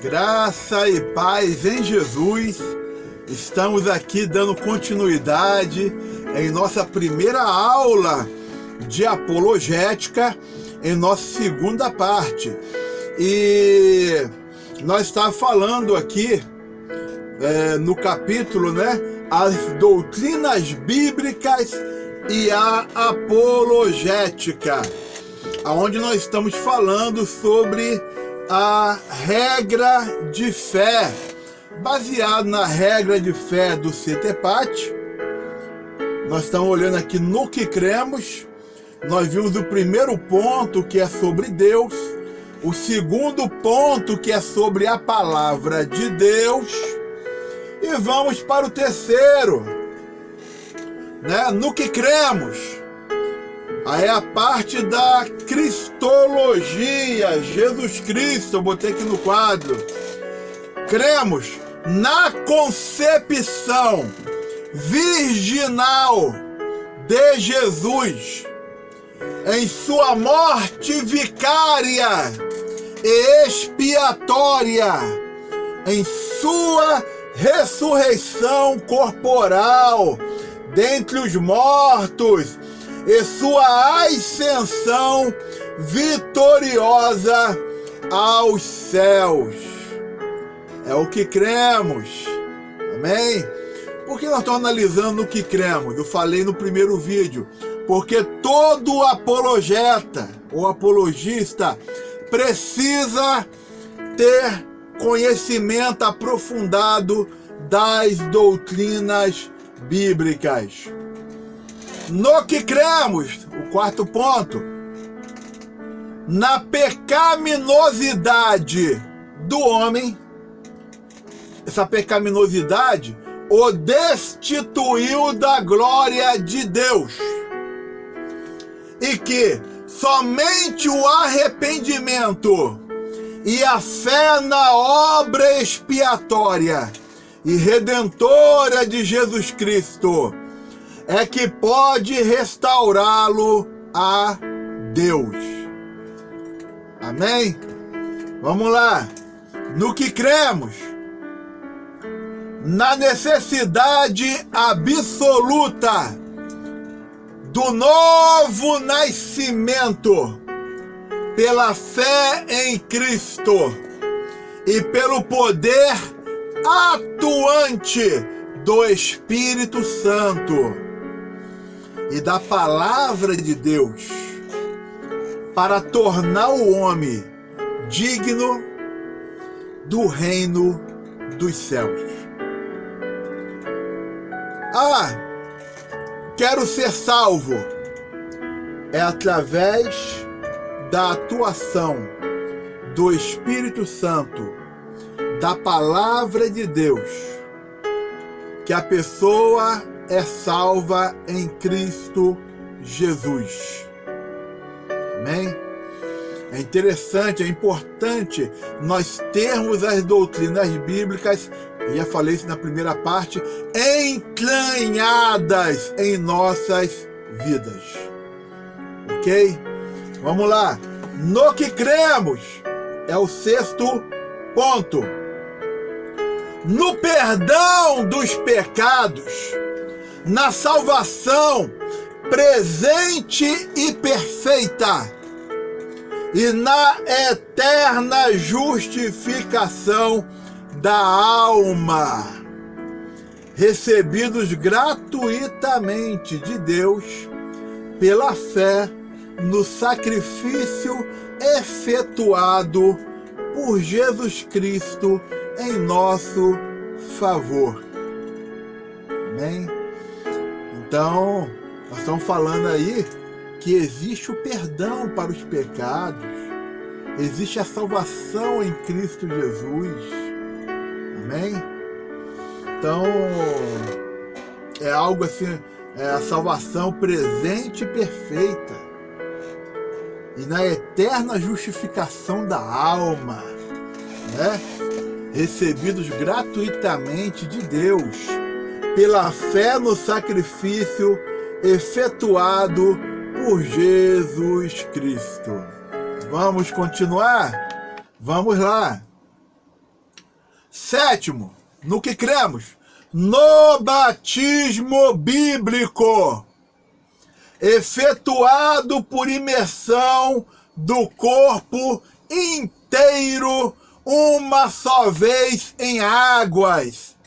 Graça e paz em Jesus. Estamos aqui dando continuidade em nossa primeira aula de apologética, em nossa segunda parte. E nós estamos falando aqui no capítulo, as doutrinas bíblicas e a apologética, onde nós estamos falando sobre a regra de fé, baseado na regra de fé do CETEPAT. Nós estamos olhando aqui no que cremos. Nós vimos o primeiro ponto, que é sobre Deus, o segundo ponto, que é sobre a palavra de Deus, e vamos para o terceiro, no que cremos. Aí a parte da cristologia, Jesus Cristo, eu botei aqui no quadro. Cremos na concepção virginal de Jesus, em sua morte vicária e expiatória, em sua ressurreição corporal dentre os mortos, e sua ascensão vitoriosa aos céus. É o que cremos. Amém? Por que nós estamos analisando o que cremos? Eu falei no primeiro vídeo. Porque todo apologeta ou apologista precisa ter conhecimento aprofundado das doutrinas bíblicas. No que cremos, o quarto ponto, na pecaminosidade do homem. Essa pecaminosidade o destituiu da glória de Deus, e que somente o arrependimento e a fé na obra expiatória e redentora de Jesus Cristo é que pode restaurá-lo a Deus. Amém? Vamos lá. No que cremos? Na necessidade absoluta do novo nascimento pela fé em Cristo e pelo poder atuante do Espírito Santo e da palavra de Deus, para tornar o homem digno do reino dos céus. Quero ser salvo. É através da atuação do Espírito Santo, da palavra de Deus, que a pessoa é salva em Cristo Jesus. Amém? É interessante, é importante nós termos as doutrinas bíblicas, eu já falei isso na primeira parte, entranhadas em nossas vidas. Ok? Vamos lá. No que cremos é o sexto ponto. No perdão dos pecados, na salvação presente e perfeita, e na eterna justificação da alma, recebidos gratuitamente de Deus pela fé no sacrifício efetuado por Jesus Cristo em nosso favor. Amém? Então, nós estamos falando aí que existe o perdão para os pecados, existe a salvação em Cristo Jesus. Amém? Então, é algo assim, é a salvação presente e perfeita, e na eterna justificação da alma, recebidos gratuitamente de Deus, pela fé no sacrifício efetuado por Jesus Cristo. Vamos continuar? Vamos lá. Sétimo, no que cremos? No batismo bíblico, efetuado por imersão do corpo inteiro uma só vez em águas,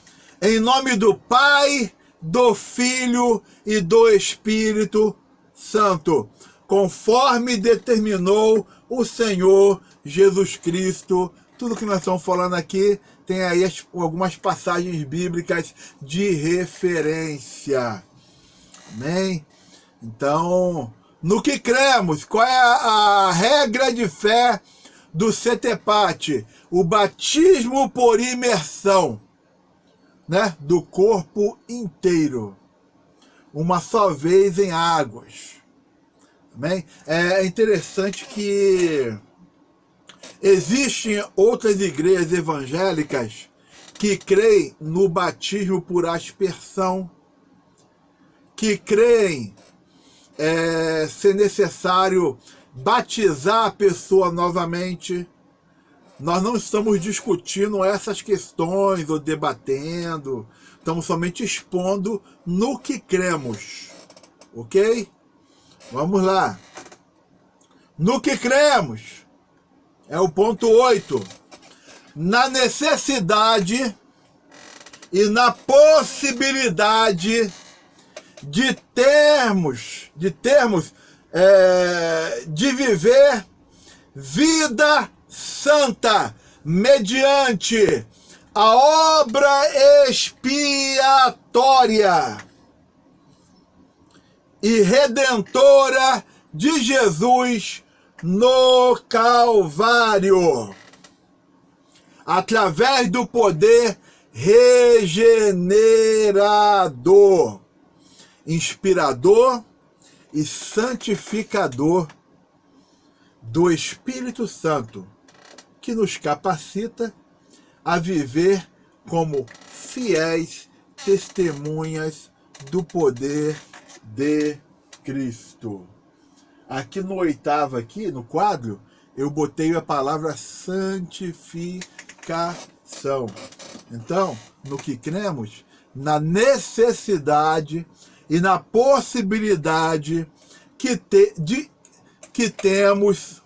em nome do Pai, do Filho e do Espírito Santo, conforme determinou o Senhor Jesus Cristo. Tudo que nós estamos falando aqui tem aí algumas passagens bíblicas de referência. Amém? Então, no que cremos? Qual é a regra de fé do CETEPAT? O batismo por imersão, né, do corpo inteiro, uma só vez em águas. Amém? É interessante que existem outras igrejas evangélicas que creem no batismo por aspersão, que creem ser necessário batizar a pessoa novamente. Nós não estamos discutindo essas questões ou debatendo, estamos somente expondo no que cremos, ok? Vamos lá. No que cremos é o ponto 8. Na necessidade e na possibilidade de viver vida santa mediante a obra expiatória e redentora de Jesus no Calvário, através do poder regenerador, inspirador e santificador do Espírito Santo, que nos capacita a viver como fiéis testemunhas do poder de Cristo. Aqui no oitavo, aqui no quadro, eu botei a palavra santificação. Então, no que cremos, na necessidade e na possibilidade que temos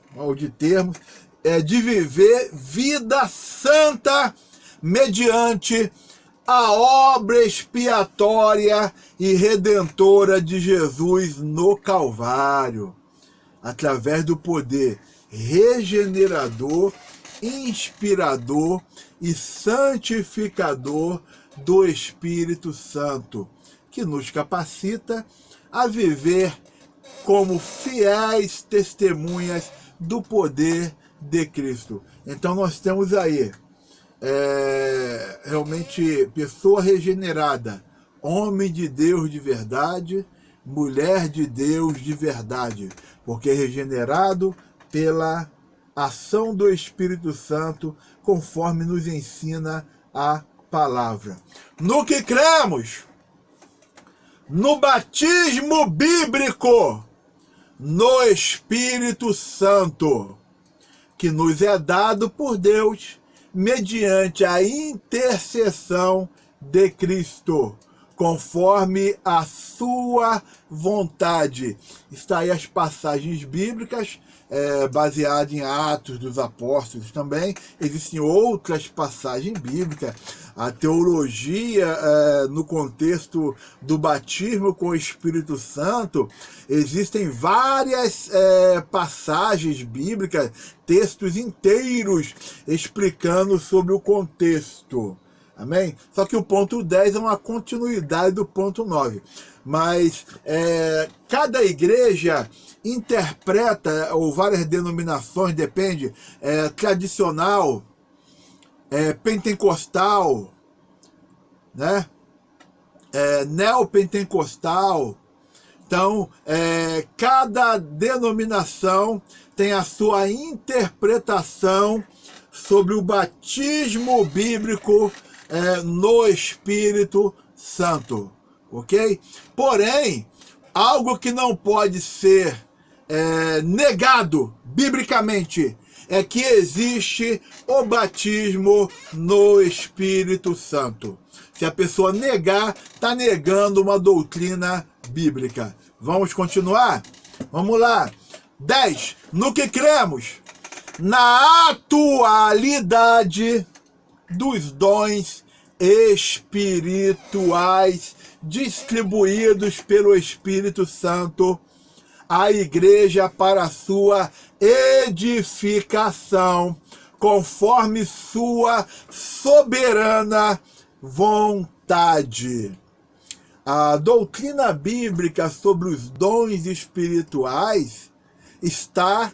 de viver vida santa mediante a obra expiatória e redentora de Jesus no Calvário, através do poder regenerador, inspirador e santificador do Espírito Santo, que nos capacita a viver como fiéis testemunhas do poder de Cristo. Então nós temos aí realmente pessoa regenerada, homem de Deus de verdade, mulher de Deus de verdade, porque é regenerado pela ação do Espírito Santo, conforme nos ensina a palavra. No que cremos? No batismo bíblico, no Espírito Santo, que nos é dado por Deus mediante a intercessão de Cristo, conforme a sua vontade. Está aí as passagens bíblicas, baseadas em Atos dos Apóstolos também. Existem outras passagens bíblicas. A teologia, no contexto do batismo com o Espírito Santo, existem várias passagens bíblicas, textos inteiros explicando sobre o contexto. Amém? Só que o ponto 10 é uma continuidade do ponto 9. Mas cada igreja interpreta, ou várias denominações, depende, tradicional, pentecostal, né? Neopentecostal. Então, cada denominação tem a sua interpretação sobre o batismo bíblico no Espírito Santo, ok? Porém, algo que não pode ser negado biblicamente é que existe o batismo no Espírito Santo. Se a pessoa negar, está negando uma doutrina bíblica. Vamos continuar? Vamos lá. 10. No que cremos? Na atualidade dos dons espirituais distribuídos pelo Espírito Santo à igreja para a sua edificação, conforme sua soberana vontade. A doutrina bíblica sobre os dons espirituais está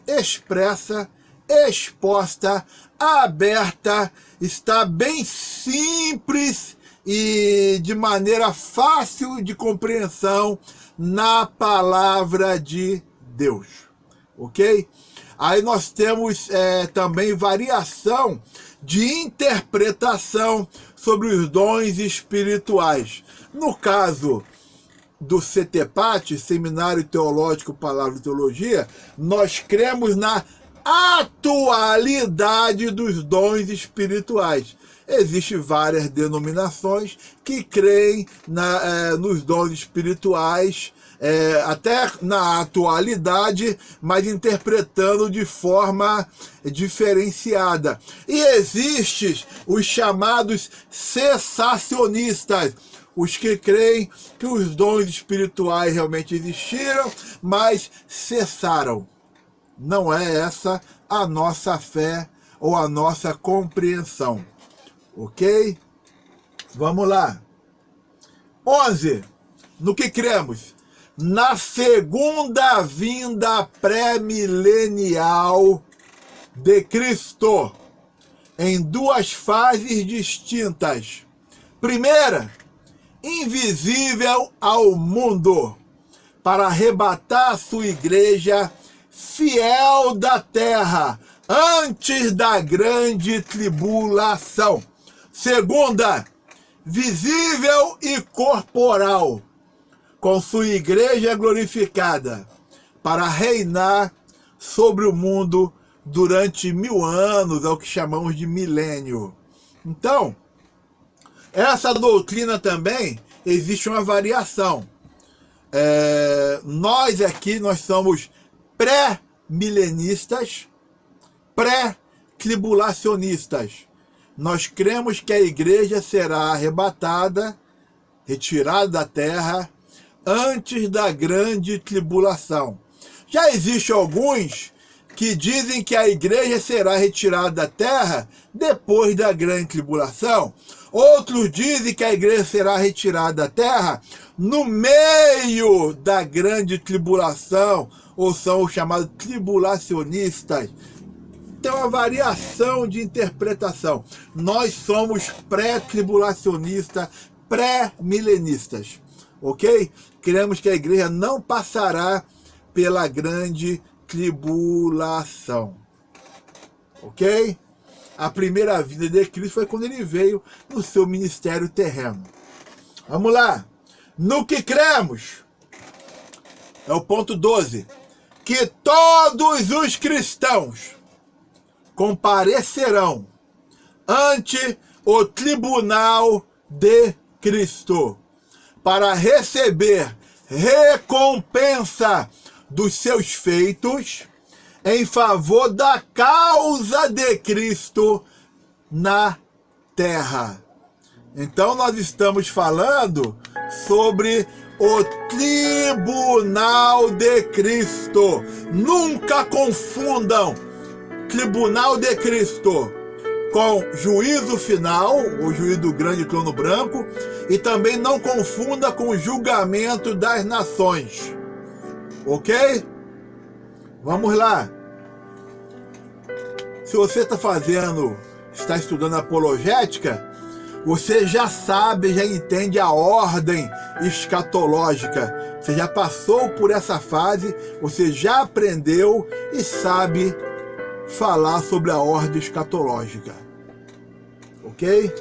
expressa, exposta, aberta, está bem simples e de maneira fácil de compreensão na palavra de Deus, ok? Aí nós temos também variação de interpretação sobre os dons espirituais. No caso do CTPAT, Seminário Teológico Palavra e Teologia, nós cremos na atualidade dos dons espirituais. Existem várias denominações que creem nos dons espirituais, até na atualidade, mas interpretando de forma diferenciada. E existem os chamados cessacionistas, os que creem que os dons espirituais realmente existiram, mas cessaram. Não é essa a nossa fé ou a nossa compreensão. Ok? Vamos lá. 11. No que cremos? Na segunda vinda pré-milenial de Cristo, em duas fases distintas. Primeira, invisível ao mundo, para arrebatar a sua igreja fiel da terra, antes da grande tribulação. Segunda, visível e corporal, com sua igreja glorificada, para reinar sobre o mundo durante 1000 anos, é o que chamamos de milênio. Então, essa doutrina também existe uma variação. Nós aqui, nós somos pré-milenistas, pré-tribulacionistas. Nós cremos que a igreja será arrebatada, retirada da terra, antes da grande tribulação. Já existem alguns que dizem que a igreja será retirada da terra depois da grande tribulação. Outros dizem que a igreja será retirada da terra no meio da grande tribulação, ou são os chamados tribulacionistas. Tem uma variação de interpretação. Nós somos pré-tribulacionistas, pré-milenistas, ok? Cremos que a igreja não passará pela grande tribulação, ok? A primeira vinda de Cristo foi quando ele veio no seu ministério terreno. Vamos lá. No que cremos? É o ponto 12. Que todos os cristãos comparecerão ante o tribunal de Cristo para receber recompensa dos seus feitos em favor da causa de Cristo na terra. Então nós estamos falando sobre o tribunal de Cristo. Nunca confundam tribunal de Cristo com juízo final, o juízo do grande trono branco, e também não confunda com o julgamento das nações. Ok? Vamos lá. Se você está estudando apologética, você já sabe, já entende a ordem escatológica. Você já passou por essa fase, você já aprendeu e sabe falar sobre a ordem escatológica. Ok?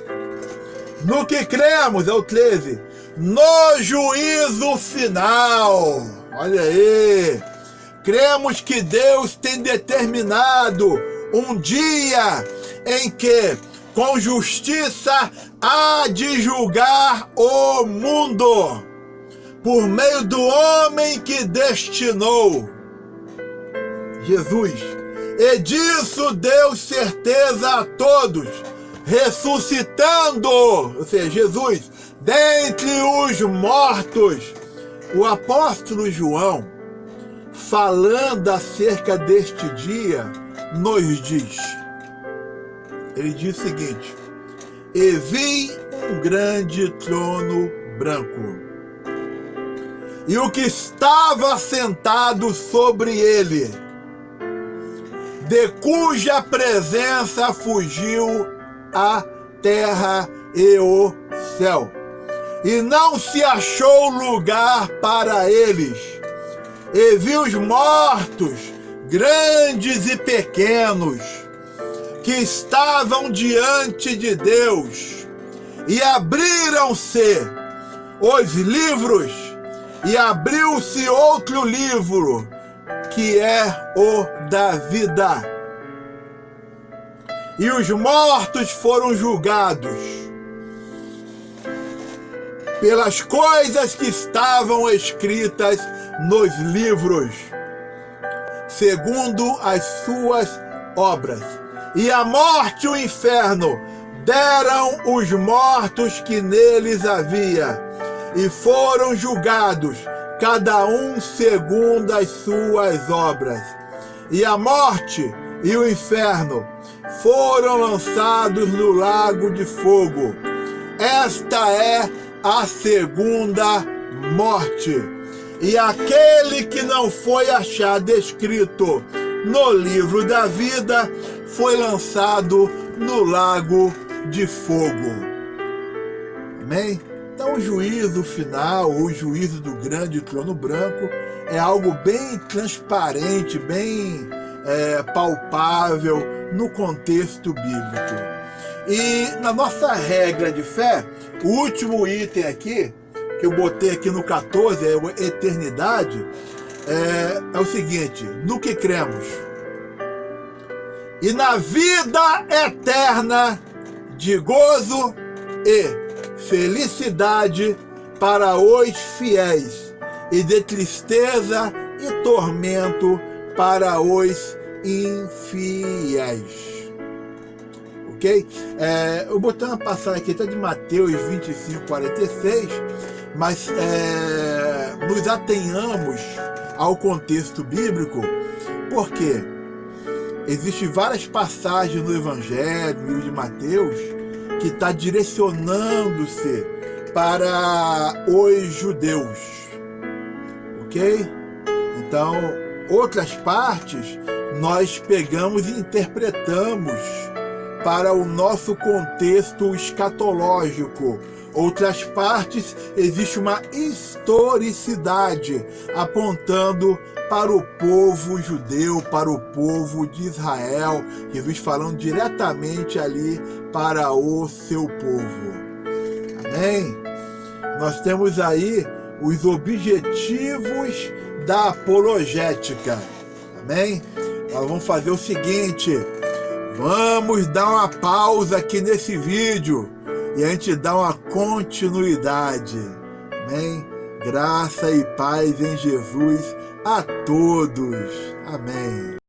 No que cremos, é o 13. No juízo final. Olha aí. Cremos que Deus tem determinado um dia em que, com justiça, há de julgar o mundo, por meio do homem que destinou, Jesus. E disso deu certeza a todos, ressuscitando, ou seja, Jesus, dentre os mortos. O apóstolo João, falando acerca deste dia, nos diz, ele diz o seguinte: e vi um grande trono branco, e o que estava sentado sobre ele, de cuja presença fugiu a terra e o céu, e não se achou lugar para eles. E vi os mortos, grandes e pequenos, que estavam diante de Deus, e abriram-se os livros, e abriu-se outro livro, que é o da vida. E os mortos foram julgados pelas coisas que estavam escritas nos livros, segundo as suas obras. E a morte e o inferno deram os mortos que neles havia, e foram julgados, cada um segundo as suas obras. E a morte e o inferno foram lançados no lago de fogo. Esta é a segunda morte. E aquele que não foi achado escrito no livro da vida foi lançado no lago de fogo. Amém? Então o juízo final, o juízo do grande trono branco, é algo bem transparente, bem palpável no contexto bíblico. E na nossa regra de fé, o último item aqui, que eu botei aqui no 14, é a eternidade, é o seguinte: no que cremos? E na vida eterna de gozo e felicidade para os fiéis, e de tristeza e tormento para os infiéis. Ok? Eu botei uma passagem aqui até de Mateus 25, 46, mas nos atenhamos ao contexto bíblico, porque existem várias passagens no Evangelho, no livro de Mateus, que está direcionando-se para os judeus. Ok? Então, outras partes nós pegamos e interpretamos para o nosso contexto escatológico. Outras partes, existe uma historicidade apontando para o povo judeu, para o povo de Israel, Jesus falando diretamente ali para o seu povo. Amém? Nós temos aí os objetivos da apologética. Amém? Nós vamos fazer o seguinte: vamos dar uma pausa aqui nesse vídeo e a gente dá uma continuidade. Amém? Graça e paz em Jesus a todos. Amém.